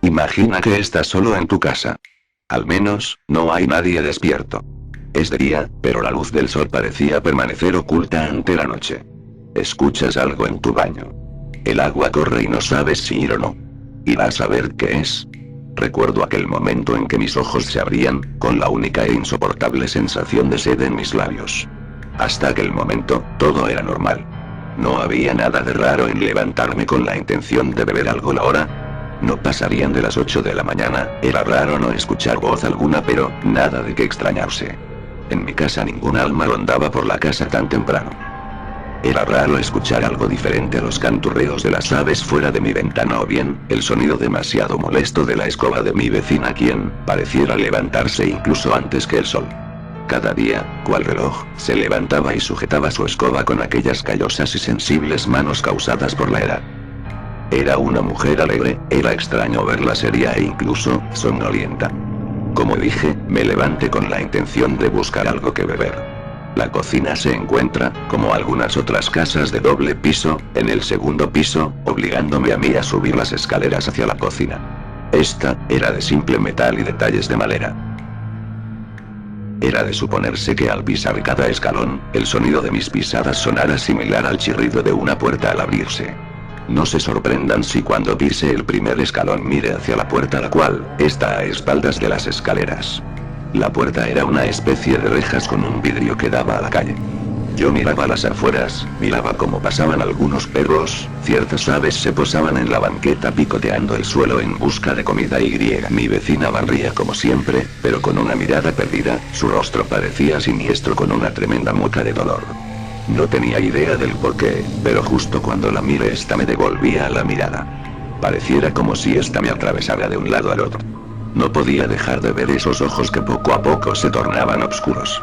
Imagina que estás solo en tu casa. Al menos, no hay nadie despierto. Es de día, pero la luz del sol parecía permanecer oculta ante la noche. Escuchas algo en tu baño. El agua corre y no sabes si ir o no. Y vas a ver qué es. Recuerdo aquel momento en que mis ojos se abrían, con la única e insoportable sensación de sed en mis labios. Hasta aquel momento, todo era normal. No había nada de raro en levantarme con la intención de beber algo la hora. No pasarían de las 8 de la mañana, era raro no escuchar voz alguna, pero nada de qué extrañarse. En mi casa ningún alma rondaba por la casa tan temprano. Era raro escuchar algo diferente a los canturreos de las aves fuera de mi ventana o bien, el sonido demasiado molesto de la escoba de mi vecina quien, pareciera levantarse incluso antes que el sol. Cada día, cual reloj, se levantaba y sujetaba su escoba con aquellas callosas y sensibles manos causadas por la edad. Era una mujer alegre, era extraño verla seria e incluso, somnolienta. Como dije, me levanté con la intención de buscar algo que beber. La cocina se encuentra, como algunas otras casas de doble piso, en el segundo piso, obligándome a mí a subir las escaleras hacia la cocina. Esta, era de simple metal y detalles de madera. Era de suponerse que al pisar cada escalón, el sonido de mis pisadas sonara similar al chirrido de una puerta al abrirse. No se sorprendan si cuando pise el primer escalón mire hacia la puerta, la cual está a espaldas de las escaleras. La puerta era una especie de rejas con un vidrio que daba a la calle. Yo miraba a las afueras, miraba cómo pasaban algunos perros, ciertas aves se posaban en la banqueta picoteando el suelo en busca de comida y mi vecina barría como siempre, pero con una mirada perdida, su rostro parecía siniestro con una tremenda mueca de dolor. No tenía idea del porqué, pero justo cuando la miré esta me devolvía la mirada. Pareciera como si esta me atravesara de un lado al otro. No podía dejar de ver esos ojos que poco a poco se tornaban oscuros.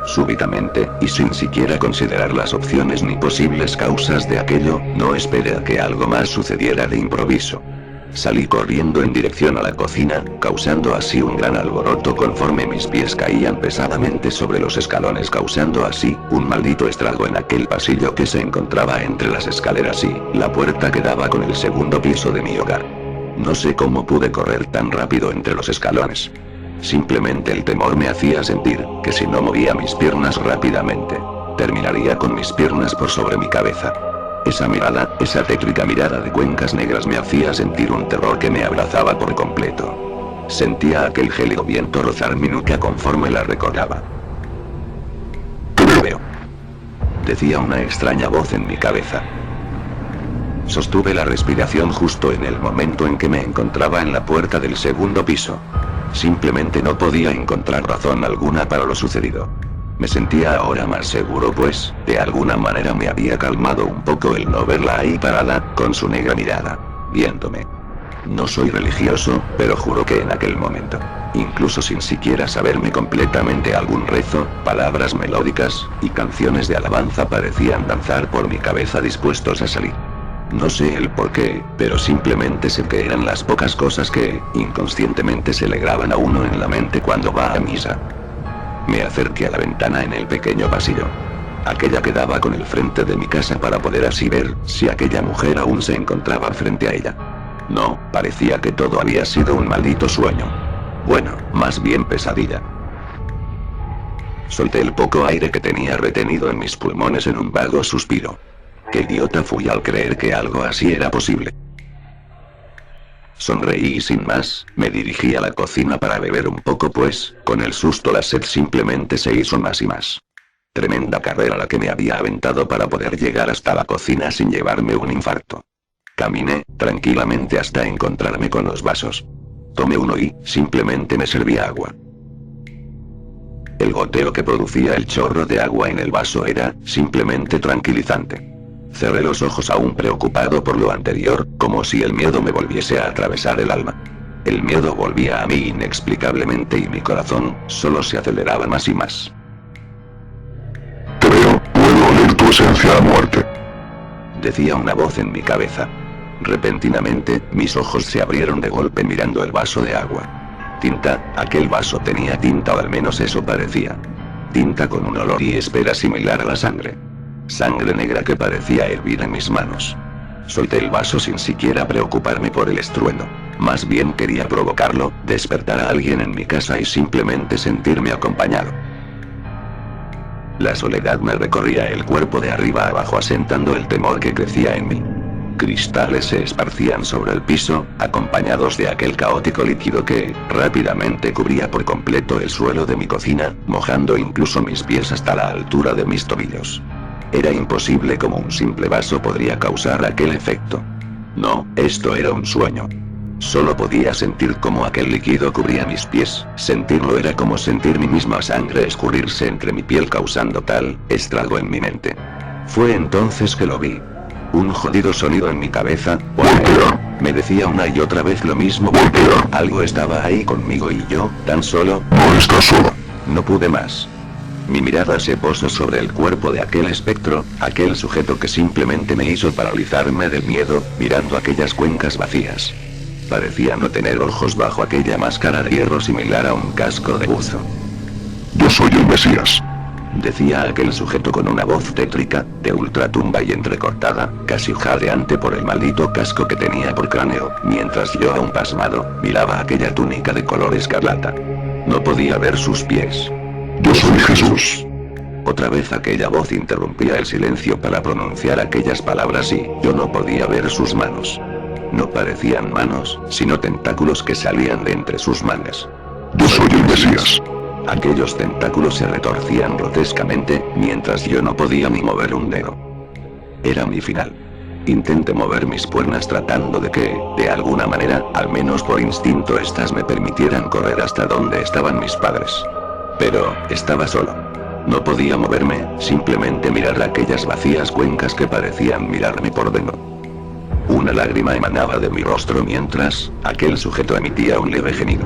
Súbitamente, y sin siquiera considerar las opciones ni posibles causas de aquello, no esperé a que algo más sucediera de improviso. Salí corriendo en dirección a la cocina, causando así un gran alboroto conforme mis pies caían pesadamente sobre los escalones, causando así un maldito estrago en aquel pasillo que se encontraba entre las escaleras y la puerta que daba con el segundo piso de mi hogar. No sé cómo pude correr tan rápido entre los escalones. Simplemente el temor me hacía sentir que si no movía mis piernas rápidamente, terminaría con mis piernas por sobre mi cabeza. Esa mirada, esa tétrica mirada de cuencas negras me hacía sentir un terror que me abrazaba por completo. Sentía aquel gélido viento rozar mi nuca conforme la recordaba. «Te veo», decía una extraña voz en mi cabeza. Sostuve la respiración justo en el momento en que me encontraba en la puerta del segundo piso. Simplemente no podía encontrar razón alguna para lo sucedido. Me sentía ahora más seguro pues, de alguna manera me había calmado un poco el no verla ahí parada, con su negra mirada, viéndome. No soy religioso, pero juro que en aquel momento, incluso sin siquiera saberme completamente algún rezo, palabras melódicas, y canciones de alabanza parecían danzar por mi cabeza dispuestos a salir. No sé el porqué, pero simplemente sé que eran las pocas cosas que, inconscientemente se le graban a uno en la mente cuando va a misa. Me acerqué a la ventana en el pequeño pasillo. Aquella que daba con el frente de mi casa para poder así ver si aquella mujer aún se encontraba frente a ella. No, parecía que todo había sido un maldito sueño. Bueno, más bien pesadilla. Solté el poco aire que tenía retenido en mis pulmones en un vago suspiro. Qué idiota fui al creer que algo así era posible. Sonreí y sin más, me dirigí a la cocina para beber un poco pues, con el susto la sed simplemente se hizo más y más. Tremenda carrera la que me había aventado para poder llegar hasta la cocina sin llevarme un infarto. Caminé, tranquilamente hasta encontrarme con los vasos. Tomé uno y, simplemente me serví agua. El goteo que producía el chorro de agua en el vaso era, simplemente tranquilizante. Cerré los ojos aún preocupado por lo anterior, como si el miedo me volviese a atravesar el alma. El miedo volvía a mí inexplicablemente y mi corazón, solo se aceleraba más y más. «Te veo, puedo oler tu esencia a muerte», decía una voz en mi cabeza. Repentinamente, mis ojos se abrieron de golpe mirando el vaso de agua. Tinta, aquel vaso tenía tinta o al menos eso parecía. Tinta con un olor y espera similar a la sangre. Sangre negra que parecía hervir en mis manos. Solté el vaso sin siquiera preocuparme por el estruendo. Más bien quería provocarlo, despertar a alguien en mi casa y simplemente sentirme acompañado. La soledad me recorría el cuerpo de arriba a abajo, asentando el temor que crecía en mí. Cristales se esparcían sobre el piso, acompañados de aquel caótico líquido que, rápidamente cubría por completo el suelo de mi cocina, mojando incluso mis pies hasta la altura de mis tobillos. Era imposible como un simple vaso podría causar aquel efecto. No, esto era un sueño. Solo podía sentir cómo aquel líquido cubría mis pies. Sentirlo era como sentir mi misma sangre escurrirse entre mi piel, causando tal estrago en mi mente. Fue entonces que lo vi. Un jodido sonido en mi cabeza. Golpea. Me decía una y otra vez lo mismo. Golpea. Algo estaba ahí conmigo y yo, tan solo, No estás solo. no pude más. Mi mirada se posó sobre el cuerpo de aquel espectro, aquel sujeto que simplemente me hizo paralizarme del miedo, mirando aquellas cuencas vacías. Parecía no tener ojos bajo aquella máscara de hierro similar a un casco de buzo. Yo soy el Mesías. Decía aquel sujeto con una voz tétrica, de ultratumba y entrecortada, casi jadeante por el maldito casco que tenía por cráneo, mientras yo, aún pasmado, miraba aquella túnica de color escarlata. No podía ver sus pies. Yo soy Jesús. Otra vez aquella voz interrumpía el silencio para pronunciar aquellas palabras y yo no podía ver sus manos. No parecían manos, sino tentáculos que salían de entre sus mangas. Yo soy el Mesías. Aquellos tentáculos se retorcían grotescamente, mientras yo no podía ni mover un dedo. Era mi final. Intenté mover mis piernas tratando de que, de alguna manera, al menos por instinto, estas me permitieran correr hasta donde estaban mis padres. Pero, estaba solo. No podía moverme, simplemente mirar aquellas vacías cuencas que parecían mirarme por dentro. Una lágrima emanaba de mi rostro mientras, aquel sujeto emitía un leve gemido.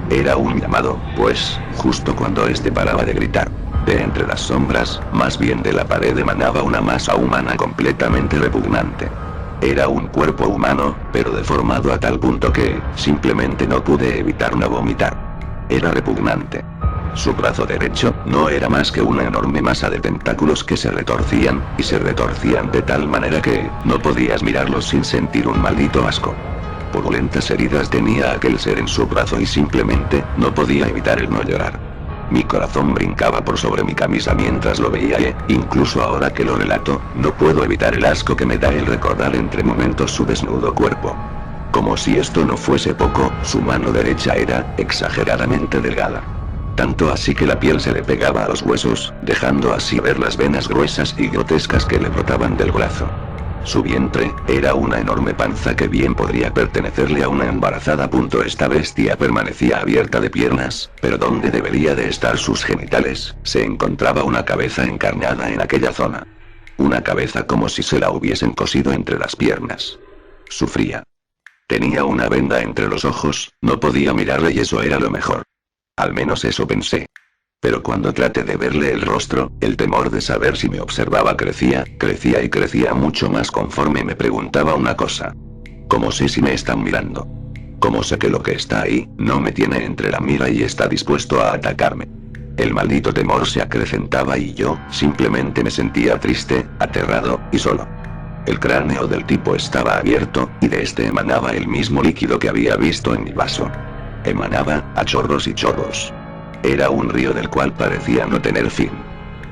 Era un llamado, pues, justo cuando este paraba de gritar. De entre las sombras, más bien de la pared, emanaba una masa humana completamente repugnante. Era un cuerpo humano, pero deformado a tal punto que, simplemente no pude evitar no vomitar. Era repugnante. Su brazo derecho no era más que una enorme masa de tentáculos que se retorcían, y se retorcían de tal manera que no podías mirarlos sin sentir un maldito asco. Purulentas heridas tenía aquel ser en su brazo y simplemente no podía evitar el no llorar. Mi corazón brincaba por sobre mi camisa mientras lo veía y, incluso ahora que lo relato, no puedo evitar el asco que me da el recordar entre momentos su desnudo cuerpo. Como si esto no fuese poco, su mano derecha era exageradamente delgada. Tanto así que la piel se le pegaba a los huesos, dejando así ver las venas gruesas y grotescas que le brotaban del brazo. Su vientre era una enorme panza que bien podría pertenecerle a una embarazada. Esta bestia permanecía abierta de piernas, pero donde debería de estar sus genitales, se encontraba una cabeza encarnada en aquella zona. Una cabeza como si se la hubiesen cosido entre las piernas. Sufría. Tenía una venda entre los ojos, no podía mirarle y eso era lo mejor. Al menos eso pensé. Pero cuando traté de verle el rostro, el temor de saber si me observaba crecía y crecía mucho más conforme me preguntaba una cosa. ¿Cómo sé si me están mirando? ¿Cómo sé que lo que está ahí, no me tiene entre la mira y está dispuesto a atacarme? El maldito temor se acrecentaba y yo, simplemente me sentía triste, aterrado, y solo. El cráneo del tipo estaba abierto, y de este emanaba el mismo líquido que había visto en mi vaso. Emanaba, a chorros y chorros. Era un río del cual parecía no tener fin.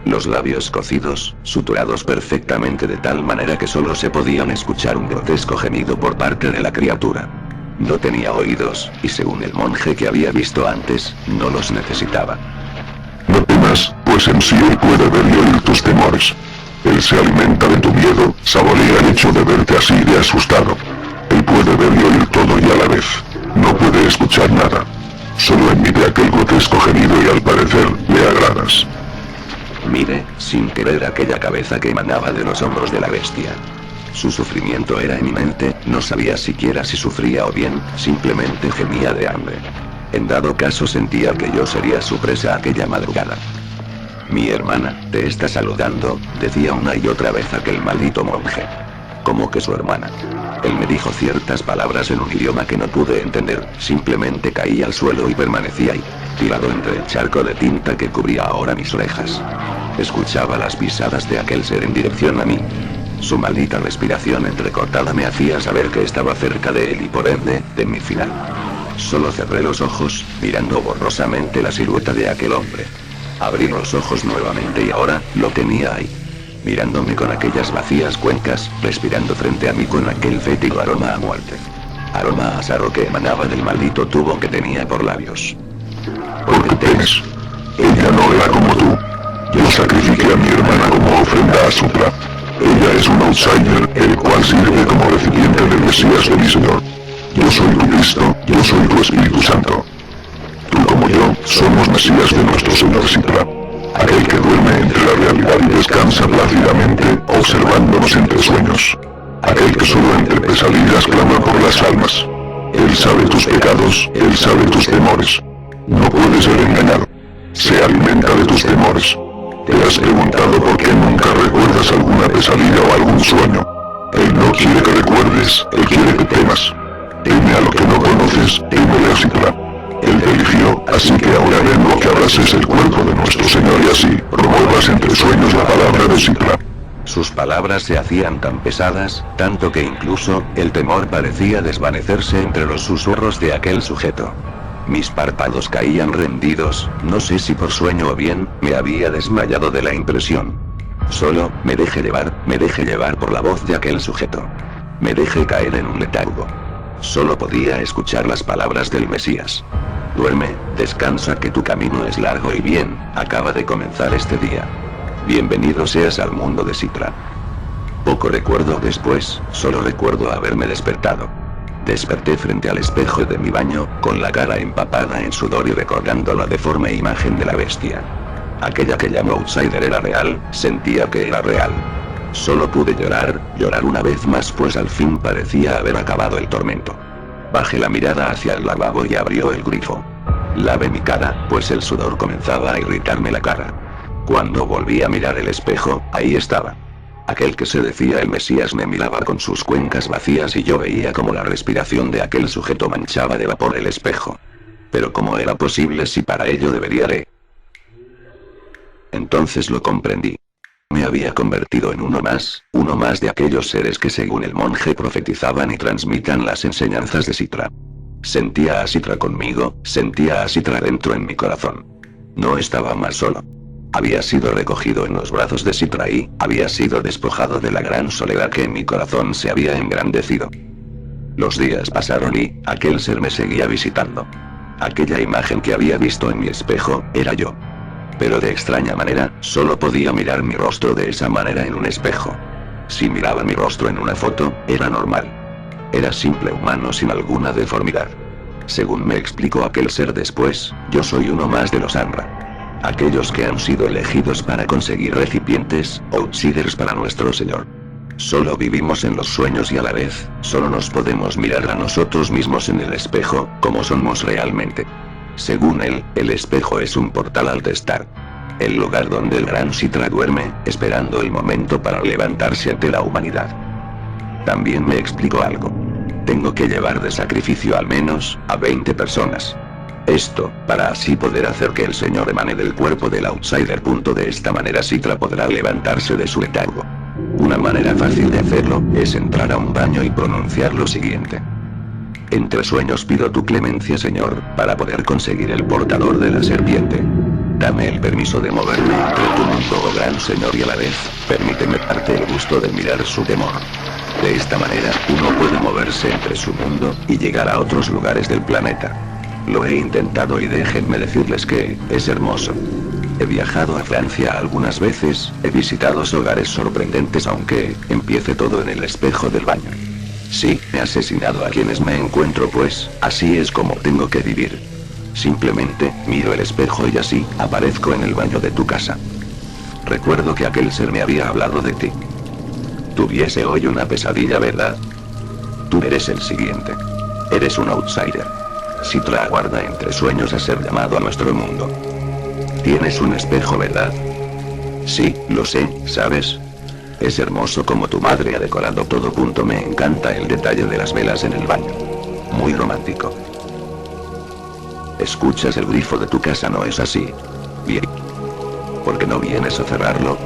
Los labios cocidos, suturados perfectamente de tal manera que solo se podían escuchar un grotesco gemido por parte de la criatura. No tenía oídos, y según el monje que había visto antes, no los necesitaba. No temas, pues en sí él puede ver y oír tus temores. Él se alimenta de tu miedo, saborea el hecho de verte así de asustado. Él puede ver y oír todo y a la vez, no puede escuchar nada. Solo emite aquel grotesco gemido y al parecer, le agradas. Miré, sin querer, aquella cabeza que emanaba de los hombros de la bestia. Su sufrimiento era eminente, no sabía siquiera si sufría o bien, simplemente gemía de hambre. En dado caso sentía que yo sería su presa aquella madrugada. Mi hermana, te está saludando, decía una y otra vez aquel maldito monje. ¿Cómo que su hermana? Él me dijo ciertas palabras en un idioma que no pude entender, simplemente caí al suelo y permanecía ahí, tirado entre el charco de tinta que cubría ahora mis orejas. Escuchaba las pisadas de aquel ser en dirección a mí. Su maldita respiración entrecortada me hacía saber que estaba cerca de él y por ende, de mi final. Solo cerré los ojos, mirando borrosamente la silueta de aquel hombre. Abrí los ojos nuevamente y ahora, lo tenía ahí. Mirándome con aquellas vacías cuencas, respirando frente a mí con aquel fétido aroma a muerte. Aroma a sarro que emanaba del maldito tubo que tenía por labios. Porque temes. Ella no era como tú. Yo sacrifiqué a mi hermana como ofrenda a Sutra. Ella es un outsider, el cual sirve como recipiente del Mesías de mi Señor. Yo soy tu Cristo, yo soy tu Espíritu Santo. Tú como yo, somos Mesías de nuestro Señor Citra. Aquel que duerme entre la realidad y descansa plácidamente, observándonos entre sueños. Aquel que solo entre pesadillas clama por las almas. Él sabe tus pecados, él sabe tus temores. No puede ser engañado. Se alimenta de tus temores. ¿Te has preguntado por qué nunca recuerdas alguna pesadilla o algún sueño? Él no quiere que recuerdes, él quiere que temas. Teme a lo que no conoces, teme a Citra. Él te eligió, así que ahora vengo que abraces el cuerpo de nuestro Señor y así, promuevas entre sueños la palabra de Citra. Sus palabras se hacían tan pesadas, tanto que incluso, el temor parecía desvanecerse entre los susurros de aquel sujeto. Mis párpados caían rendidos, no sé si por sueño o bien, me había desmayado de la impresión. Solo, me dejé llevar por la voz de aquel sujeto. Me dejé caer en un letargo. Solo podía escuchar las palabras del Mesías. Duerme, descansa que tu camino es largo y bien, acaba de comenzar este día. Bienvenido seas al mundo de Citra. Poco recuerdo después, solo recuerdo haberme despertado. Desperté frente al espejo de mi baño, con la cara empapada en sudor y recordando la deforme imagen de la bestia. Aquella que llamó outsider era real, sentía que era real. Solo pude llorar una vez más pues al fin parecía haber acabado el tormento. Bajé la mirada hacia el lavabo y abrió el grifo. Lavé mi cara, pues el sudor comenzaba a irritarme la cara. Cuando volví a mirar el espejo, ahí estaba. Aquel que se decía el Mesías me miraba con sus cuencas vacías y yo veía como la respiración de aquel sujeto manchaba de vapor el espejo. Pero ¿cómo era posible si para ello debería de...? Entonces lo comprendí. Me había convertido en uno más de aquellos seres que según el monje profetizaban y transmitan las enseñanzas de Citra. Sentía a Citra conmigo, sentía a Citra dentro en mi corazón. No estaba más solo. Había sido recogido en los brazos de Citra y había sido despojado de la gran soledad que en mi corazón se había engrandecido. Los días pasaron y aquel ser me seguía visitando. Aquella imagen que había visto en mi espejo, era yo. Pero de extraña manera, solo podía mirar mi rostro de esa manera en un espejo. Si miraba mi rostro en una foto, era normal. Era simple humano sin alguna deformidad. Según me explicó aquel ser después, yo soy uno más de los Anra. Aquellos que han sido elegidos para conseguir recipientes, outsiders para nuestro Señor. Solo vivimos en los sueños y a la vez, solo nos podemos mirar a nosotros mismos en el espejo, como somos realmente. Según él, el espejo es un portal al testar. El lugar donde el gran Citra duerme, esperando el momento para levantarse ante la humanidad. También me explicó algo. Tengo que llevar de sacrificio al menos, a 20 personas. Esto, para así poder hacer que el Señor emane del cuerpo del outsider. De esta manera Citra podrá levantarse de su letargo. Una manera fácil de hacerlo, es entrar a un baño y pronunciar lo siguiente. Entre sueños pido tu clemencia, Señor, para poder conseguir el portador de la serpiente. Dame el permiso de moverme entre tu mundo, oh gran Señor, y a la vez, permíteme darte el gusto de mirar su temor. De esta manera, uno puede moverse entre su mundo, y llegar a otros lugares del planeta. Lo he intentado y déjenme decirles que, es hermoso. He viajado a Francia algunas veces, he visitado hogares sorprendentes aunque, empiece todo en el espejo del baño. Sí, he asesinado a quienes me encuentro pues, así es como tengo que vivir. Simplemente, miro el espejo y así, aparezco en el baño de tu casa. Recuerdo que aquel ser me había hablado de ti. Tuviese hoy una pesadilla, ¿verdad? Tú eres el siguiente. Eres un outsider. Citra aguarda entre sueños a ser llamado a nuestro mundo. Tienes un espejo, ¿verdad? Sí, lo sé, ¿sabes? Es hermoso como tu madre ha decorado todo. Me encanta el detalle de las velas en el baño. Muy romántico. Escuchas el grifo de tu casa, ¿no es así? Bien. ¿Por qué no vienes a cerrarlo?